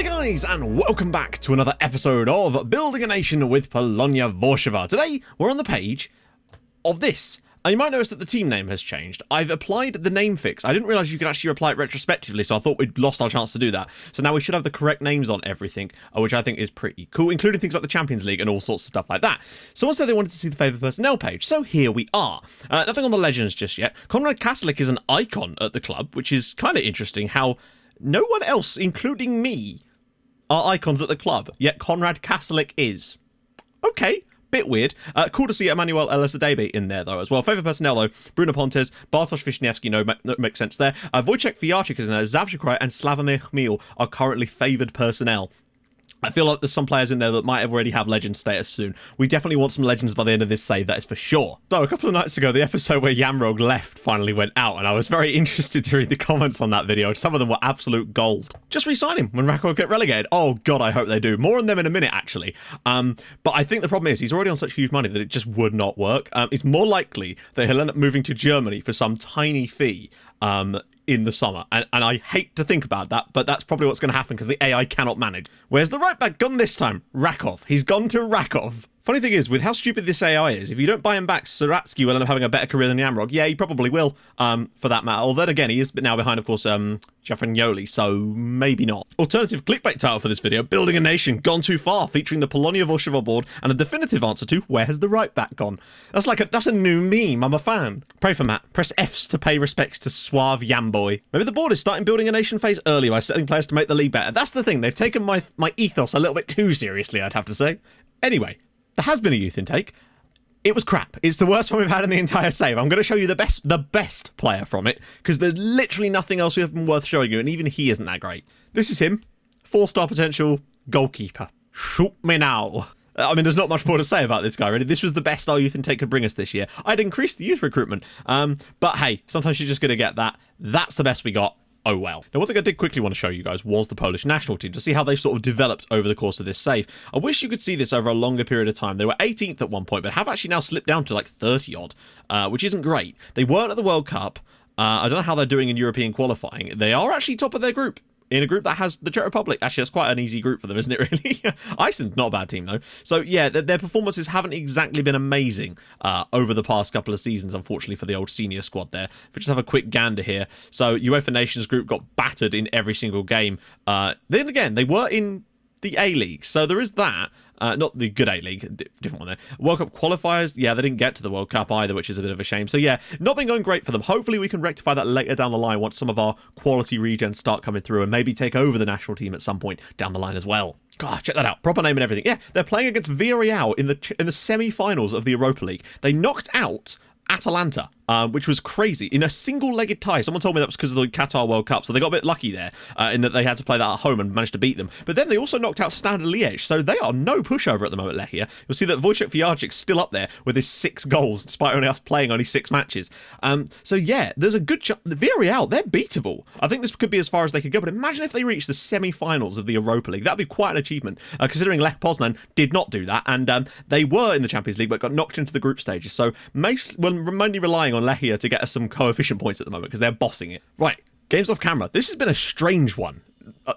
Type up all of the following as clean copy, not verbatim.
Hi guys, and welcome back to another episode of Building a Nation with Polonia Warszawa. Today, we're on the page of this. And you might notice that the team name has changed. I've applied the name fix. I didn't realise you could actually apply it retrospectively, so I thought we'd lost our chance to do that. So now we should have the correct names on everything, which I think is pretty cool, including things like the Champions League and all sorts of stuff like that. Someone said they wanted to see the favoured personnel page, so here we are. Nothing on the legends just yet. Konrad Kaslik is an icon at the club, which is kind of interesting how no one else, including me, are icons at the club, yet Konrad Kaslik is. Okay. Bit weird. Cool to see Emmanuel Elisadebe in there, though, as well. Favourite personnel, though, Bruno Pontes, Bartosz Wisniewski, no, makes sense there. Wojciech Fijarczyk is in there, Zawsze and Slavomir Chmiel are currently favoured personnel. I feel like there's some players in there that might already have legend status soon. We definitely want some legends by the end of this save, that is for sure. So, a couple of nights ago, the episode where Yamrog left finally went out, and I was very interested to read the comments on that video. Some of them were absolute gold. Just re-sign him when Rakov get relegated. Oh god, I hope they do. More on them in a minute, actually. But I think the problem is he's already on such huge money that it just would not work. It's more likely that he'll end up moving to Germany for some tiny fee in the summer, and I hate to think about that, but that's probably what's going to happen because the AI cannot manage. Where's the right back gone this time? Rakov. He's gone to Rakov. Funny thing is, with how stupid this AI is, if you don't buy him back, Saratsky will end up having a better career than Yamrog. Yeah, he probably will, for that matter. Although, again, he is now behind, of course, Jafranioli, so maybe not. Alternative clickbait title for this video, Building a Nation Gone Too Far, featuring the Polonia Warszawa board and a definitive answer to, where has the right back gone? That's a new meme, I'm a fan. Pray for Matt. Press Fs to pay respects to Suave Yamboy. Maybe the board is starting Building a Nation phase early by setting players to make the league better. That's the thing, they've taken my ethos a little bit too seriously, I'd have to say. Anyway, there has been a youth intake. It was crap. It's the worst one we've had in the entire save. I'm going to show you the best player from it, because there's literally nothing else we have been worth showing you, and even he isn't that great. This is him. 4-star potential goalkeeper. Shoot me now. I mean, there's not much more to say about this guy, really. This was the best our youth intake could bring us this year. I'd increased the youth recruitment, but hey, sometimes you're just going to get that. That's the best we got. Oh well. Now, one thing I did quickly want to show you guys was the Polish national team to see how they sort of developed over the course of this save. I wish you could see this over a longer period of time. They were 18th at one point, but have actually now slipped down to like 30 odd, which isn't great. They weren't at the World Cup. I don't know how they're doing in European qualifying. They are actually top of their group. In a group that has the Czech Republic. Actually, that's quite an easy group for them, isn't it, really? Iceland's not a bad team, though. So, yeah, their performances haven't exactly been amazing over the past couple of seasons, unfortunately, for the old senior squad there. If we just have a quick gander here. So, UEFA Nations Group got battered in every single game. Then again, they were in the A-League, so there is that. Not the good A-League, different one there. World Cup qualifiers, yeah, they didn't get to the World Cup either, which is a bit of a shame. So yeah, not been going great for them. Hopefully we can rectify that later down the line once some of our quality regens start coming through and maybe take over the national team at some point down the line as well. God, check that out. Proper name and everything. Yeah, they're playing against Villarreal in the semi-finals of the Europa League. They knocked out Atalanta, which was crazy, in a single-legged tie. Someone told me that was because of the Qatar World Cup, so they got a bit lucky there in that they had to play that at home and managed to beat them. But then they also knocked out Standard Liège, so they are no pushover at the moment, Lechia. You'll see that Wojciech Fijarczyk's still up there with his 6 goals, despite only us playing only 6 matches. So yeah, there's a good chance. Villarreal, they're beatable. I think this could be as far as they could go, but imagine if they reached the semi-finals of the Europa League. That'd be quite an achievement, considering Lech Poznan did not do that, and they were in the Champions League, but got knocked into the group stages. So we're mainly relying on Lechia to get us some coefficient points at the moment because they're bossing it. Right, games off camera. This has been a strange one.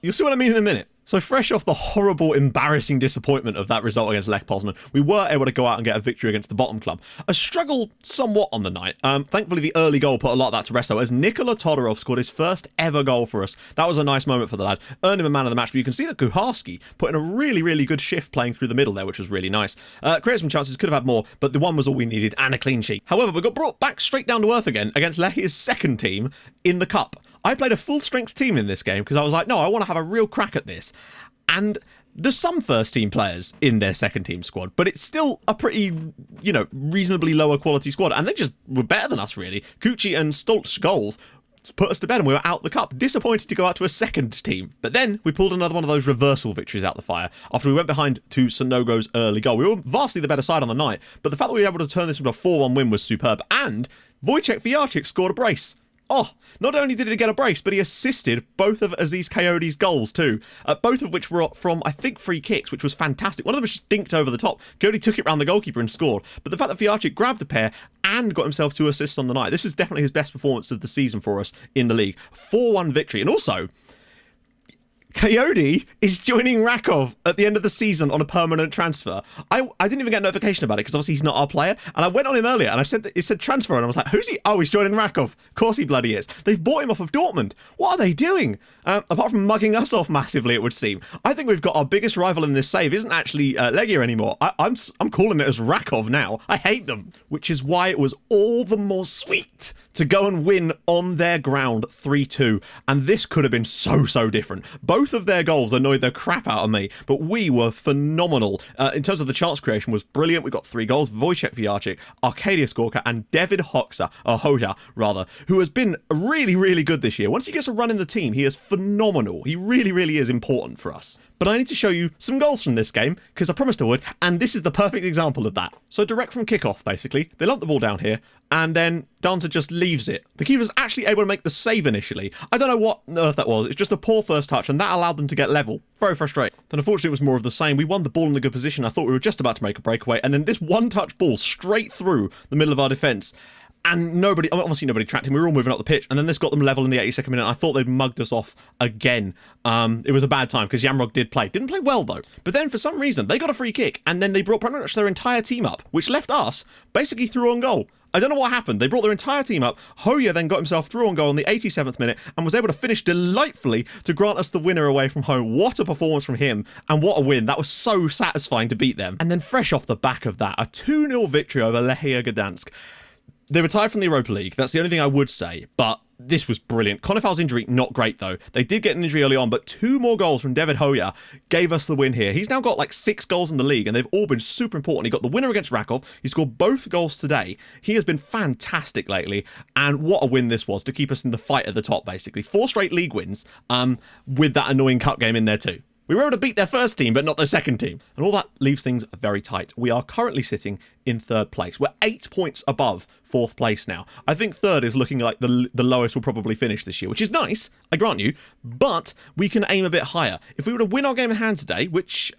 You'll see what I mean in a minute. So fresh off the horrible, embarrassing disappointment of that result against Lech Poznan, we were able to go out and get a victory against the bottom club. A struggle somewhat on the night. Thankfully, the early goal put a lot of that to rest, though, as Nikola Todorov scored his first ever goal for us. That was a nice moment for the lad. Earned him a man of the match, but you can see that Kuharski put in a really, really good shift playing through the middle there, which was really nice. Created some chances, could have had more, but the one was all we needed, and a clean sheet. However, we got brought back straight down to earth again against Lechia's second team in the Cup. I played a full-strength team in this game because I was like, no, I want to have a real crack at this. And there's some first-team players in their second-team squad, but it's still a pretty, reasonably lower quality squad. And they just were better than us, really. Kucci and Stolz's goals put us to bed and we were out the cup. Disappointed to go out to a second team. But then we pulled another one of those reversal victories out the fire after we went behind to Sonogo's early goal. We were vastly the better side on the night, but the fact that we were able to turn this into a 4-1 win was superb. And Wojciech Fijarczyk scored a brace. Oh, not only did he get a brace, but he assisted both of Aziz Coyote's goals too. Both of which were from, I think, free kicks, which was fantastic. One of them was just dinked over the top. Coyote took it round the goalkeeper and scored. But the fact that Fijarczyk grabbed a pair and got himself 2 assists on the night, this is definitely his best performance of the season for us in the league. 4-1 victory. And also, Coyote is joining Rakov at the end of the season on a permanent transfer. I didn't even get a notification about it because obviously he's not our player. And I went on him earlier and it said transfer and I was like, who's he? Oh, he's joining Rakov. Of course he bloody is. They've bought him off of Dortmund. What are they doing? Apart from mugging us off massively, it would seem. I think we've got our biggest rival in this save isn't actually Legia anymore. I'm calling it as Rakov now. I hate them. Which is why it was all the more sweet to go and win on their ground 3-2. And this could have been so different. Both of their goals annoyed the crap out of me, but we were phenomenal. In terms of the chance creation was brilliant. We got 3 goals, Wojciech Fijarczyk, Arcadia Skorka, and David Hoja, who has been really good this year. Once he gets a run in the team, he is phenomenal. He really is important for us. But I need to show you some goals from this game, because I promised I would, and this is the perfect example of that. So direct from kickoff, basically. They lump the ball down here, and then Danza just leaves it. The keeper's actually able to make the save initially. I don't know what on earth that was. It's just a poor first touch, and that allowed them to get level. Very frustrating. Then unfortunately it was more of the same. We won the ball in a good position. I thought we were just about to make a breakaway, and then this one-touch ball straight through the middle of our defence. And obviously nobody tracked him. We were all moving up the pitch, and then this got them level in the 82nd minute. I thought they'd mugged us off again. It was a bad time because Yamrog didn't play well though. But then for some reason they got a free kick, and then they brought pretty much their entire team up, which left us basically through on goal. I don't know what happened. They brought their entire team up. Hoya then got himself through on goal in the 87th minute and was able to finish delightfully to grant us the winner away from home. What a performance from him, and what a win. That was so satisfying to beat them. And then fresh off the back of that, a 2-0 victory over Lechia Gdansk. They were tied from the Europa League. That's the only thing I would say, but this was brilliant. Konefal's injury, not great though. They did get an injury early on, but 2 more goals from David Hoya gave us the win here. He's now got like 6 goals in the league, and they've all been super important. He got the winner against Rakov. He scored both goals today. He has been fantastic lately, and what a win this was to keep us in the fight at the top, basically. 4 straight league wins, with that annoying cup game in there too. We were able to beat their first team, but not their second team. And all that leaves things very tight. We are currently sitting in 3rd place. We're 8 points above 4th place now. I think 3rd is looking like the lowest we'll probably finish this year, which is nice, I grant you, but we can aim a bit higher. If we were to win our game in hand today, which,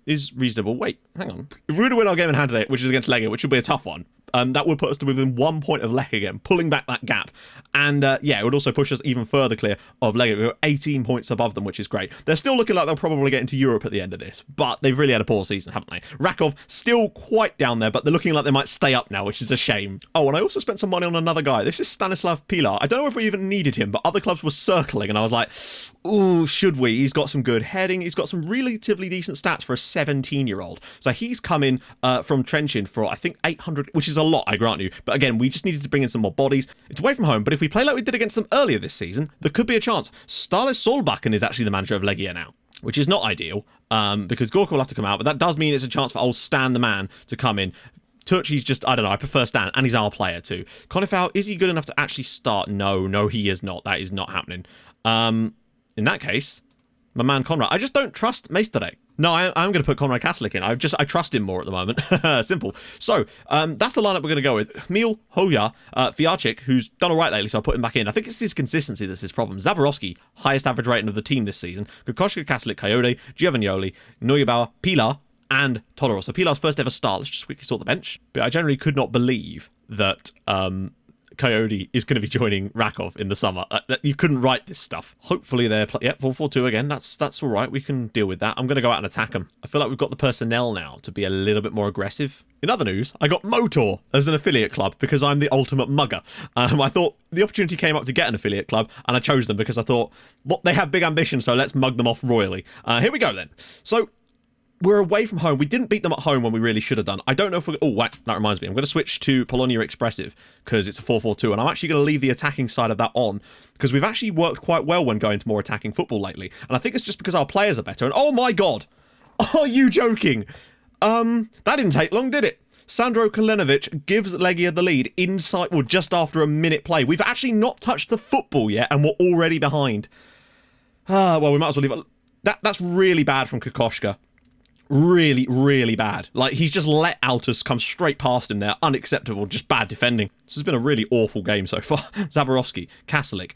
is reasonable. Wait, hang on. If we were to win our game in hand today, which is against Legia, which would be a tough one, that would put us to within 1 point of Lech again, pulling back that gap. And it would also push us even further clear of Lech. We're 18 points above them, which is great. They're still looking like they'll probably get into Europe at the end of this, but they've really had a poor season, haven't they? Rakov still quite down there, but they're looking like they might stay up now, which is a shame. Oh, and I also spent some money on another guy. This is Stanislav Pilar. I don't know if we even needed him, but other clubs were circling, and I was like, ooh, should we? He's got some good heading. He's got some relatively decent stats for a 17-year-old. So he's come in from Trenchin for, I think, 800, which is a lot, I grant you. But again, we just needed to bring in some more bodies. It's away from home, but if we play like we did against them earlier this season, there could be a chance. Starles Solbakken is actually the manager of Legia now, which is not ideal, because Gorka will have to come out, but that does mean it's a chance for old Stan the man to come in. Turchi's just, I don't know, I prefer Stan, and he's our player too. Konefal, is he good enough to actually start? No, he is not. That is not happening. In that case, my man Conrad. I just don't trust Maestere. No, I'm going to put Konrad Kaslik in. I trust him more at the moment. Simple. So, that's the lineup we're going to go with. Mil, Hoya, Fijarczyk, who's done all right lately, so I put him back in. I think it's his consistency that's his problem. Zaborowski, highest average rating of the team this season. Kokoschka, Kaslik, Coyote, Giovagnoli, Neubauer, Pilar, and Todorov. So Pilar's first ever start. Let's just quickly sort the bench. But I generally could not believe that Coyote is going to be joining Rakov in the summer. You couldn't write this stuff. Hopefully they're... 4-4-2 again. That's all right. We can deal with that. I'm going to go out and attack them. I feel like we've got the personnel now to be a little bit more aggressive. In other news, I got Motor as an affiliate club because I'm the ultimate mugger. I thought the opportunity came up to get an affiliate club, and I chose them because I thought, they have big ambitions, so let's mug them off royally. Here we go then. So... we're away from home. We didn't beat them at home when we really should have done. I don't know if we're... oh, wait, that reminds me. I'm going to switch to Polonia Expressive because it's a 4-4-2, and I'm actually going to leave the attacking side of that on because we've actually worked quite well when going to more attacking football lately. And I think it's just because our players are better. And oh my God, are you joking? That didn't take long, did it? Sandro Kalinovic gives Legia the lead inside, well, just after a minute play. We've actually not touched the football yet, and we're already behind. Well, we might as well leave it. That's really bad from Kokoschka. Really bad. Like, he's just let Altus come straight past him there. Unacceptable. Just bad defending. This has been a really awful game so far. Zaborowski, Kaslik,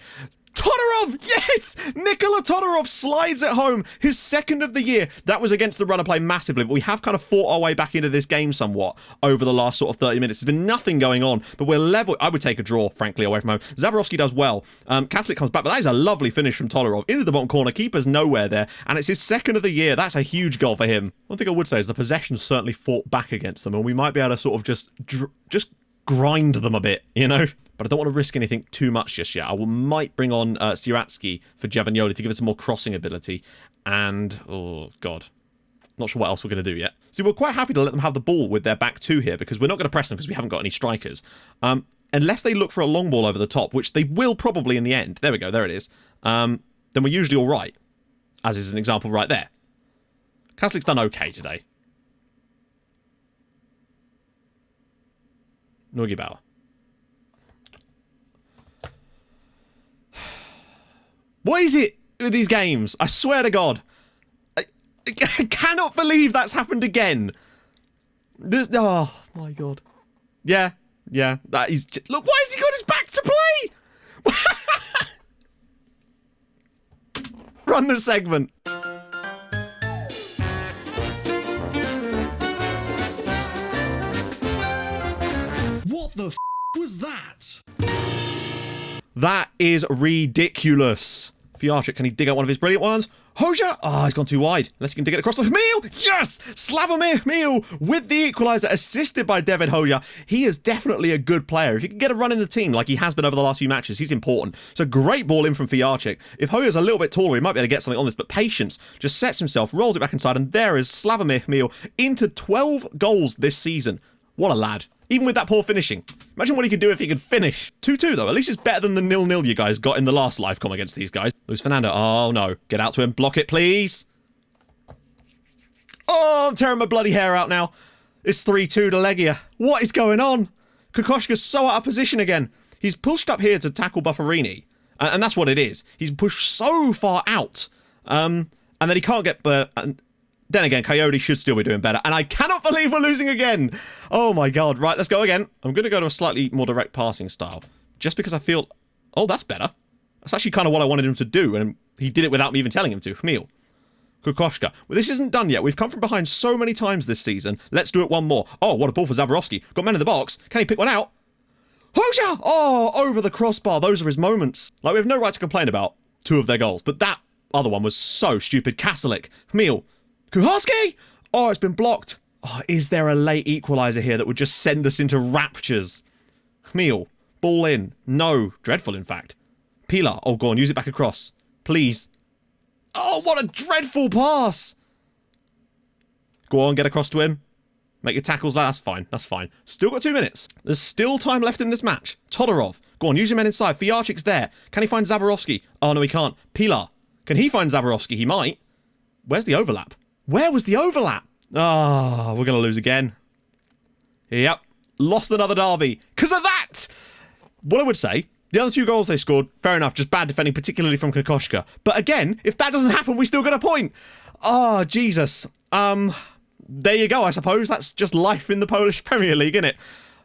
Todorov! Todorov! Yes! Nikola Todorov slides it home. His second of the year. That was against the runner play massively, but we have kind of fought our way back into this game somewhat over the last sort of 30 minutes. There's been nothing going on, but we're level. I would take a draw, frankly, away from home. Zaborowski does well. Kaslik comes back, but that is a lovely finish from Todorov. Into the bottom corner. Keeper's nowhere there, and it's his second of the year. That's a huge goal for him. One thing I would say is the possession certainly fought back against them, and we might be able to sort of just grind them a bit, you know? But I don't want to risk anything too much just yet. I might bring on Siratsky for Javagnoli to give us some more crossing ability. And, oh, God. Not sure what else we're going to do yet. So we're quite happy to let them have the ball with their back two here, because we're not going to press them because we haven't got any strikers. Unless they look for a long ball over the top, which they will probably in the end. There we go, there it is. Then we're usually all right. As is an example right there. Kaslik's done okay today. Neugebauer. What is it with these games? I swear to God. I cannot believe that's happened again. Oh, my God. Yeah. That is... Look, why has he got his back to play? Run the segment. What the f*** was that? That is ridiculous. Fiarchik, can he dig out one of his brilliant ones? Hoja! Oh, he's gone too wide. Unless he can dig it across the Hmil! Yes! Slavomir Hmil with the equaliser, assisted by David Hoja. He is definitely a good player. If he can get a run in the team like he has been over the last few matches, he's important. It's a great ball in from Fiarchik. If Hoja's a little bit taller, he might be able to get something on this, but patience just sets himself, rolls it back inside, and there is Slavomir Hmil into 12 goals this season. What a lad. Even with that poor finishing. Imagine what he could do if he could finish. 2-2 though. At least it's better than the 0-0 you guys got in the last live com against these guys. Luis Fernando. Oh no. Get out to him. Block it, please. Oh, I'm tearing my bloody hair out now. It's 3-2 to Legia. What is going on? Kokoschka's so out of position again. He's pushed up here to tackle Bufferini. And that's what it is. He's pushed so far out. And then he can't get... Then again, Coyote should still be doing better. And I cannot believe we're losing again. Oh my God. Right, let's go again. I'm going to go to a slightly more direct passing style. Just because I feel... Oh, that's better. That's actually kind of what I wanted him to do. And he did it without me even telling him to. Hmil. Kukoschka. Well, this isn't done yet. We've come from behind so many times this season. Let's do it one more. Oh, what a ball for Zaborowski. Got men in the box. Can he pick one out? Hoja! Oh, over the crossbar. Those are his moments. Like, we have no right to complain about two of their goals. But that other one was so stupid. Kasalik. Hmil. Kuharski! Oh, it's been blocked. Oh, is there a late equaliser here that would just send us into raptures? Hmil. Ball in. No. Dreadful, in fact. Pilar. Oh, go on. Use it back across. Please. Oh, what a dreadful pass. Go on. Get across to him. Make your tackles. That's fine. That's fine. Still got 2 minutes. There's still time left in this match. Todorov. Go on. Use your men inside. Fiarchik's there. Can he find Zaborowski? Oh, no, he can't. Pilar. Can he find Zaborowski? He might. Where's the overlap? Where was the overlap? Ah, we're going to lose again. Yep. Lost another derby. Because of that! What I would say, the other 2 goals they scored, fair enough, just bad defending, particularly from Kokoschka. But again, if that doesn't happen, we still get a point. Oh, Jesus. There you go, I suppose. That's just life in the Polish Premier League, isn't it?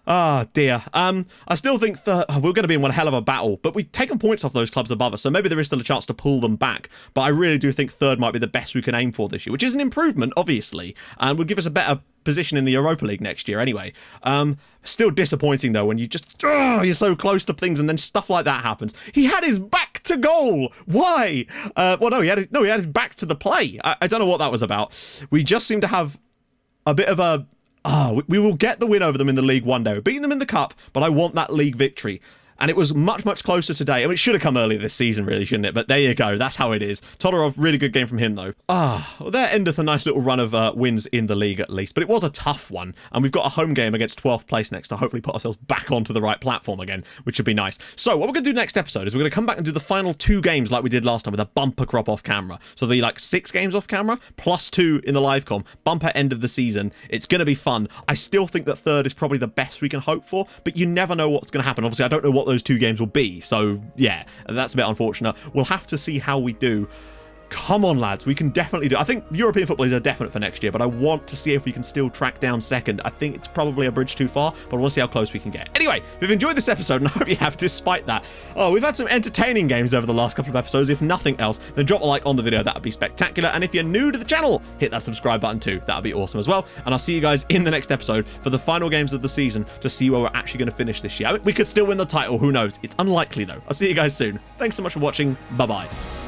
Ah, dear. I still think we're going to be in one hell of a battle, but we've taken points off those clubs above us, so maybe there is still a chance to pull them back. But I really do think third might be the best we can aim for this year, which is an improvement, obviously, and would give us a better position in the Europa League next year anyway. Still disappointing, though, when you just... you're so close to things and then stuff like that happens. He had his back to goal! Why? Well, no, he had his back to the play. I don't know what that was about. We just seem to have a bit of a... we will get the win over them in the league one day. We're beating them in the cup, but I want that league victory. And it was much, much closer today. I mean, it should have come earlier this season, really, shouldn't it? But there you go. That's how it is. Todorov, really good game from him, though. Well, there endeth a nice little run of wins in the league, at least. But it was a tough one. And we've got a home game against 12th place next to hopefully put ourselves back onto the right platform again, which would be nice. So what we're going to do next episode is we're going to come back and do the final 2 games like we did last time with a bumper crop off camera. So there'll be like 6 games off camera, plus 2 in the live com. Bumper end of the season. It's going to be fun. I still think that third is probably the best we can hope for, but you never know what's going to happen. Obviously, I don't know what those 2 games will be. So, yeah, that's a bit unfortunate. We'll have to see how we do Come on, lads. We can definitely do it. I think European football is a definite for next year, but I want to see if we can still track down second. I think it's probably a bridge too far, but I want to see how close we can get. Anyway, if you've enjoyed this episode, and I hope you have despite that. Oh, we've had some entertaining games over the last couple of episodes. If nothing else, then drop a like on the video. That would be spectacular. And if you're new to the channel, hit that subscribe button too. That would be awesome as well. And I'll see you guys in the next episode for the final games of the season to see where we're actually going to finish this year. We could still win the title. Who knows? It's unlikely, though. I'll see you guys soon. Thanks so much for watching. Bye-bye.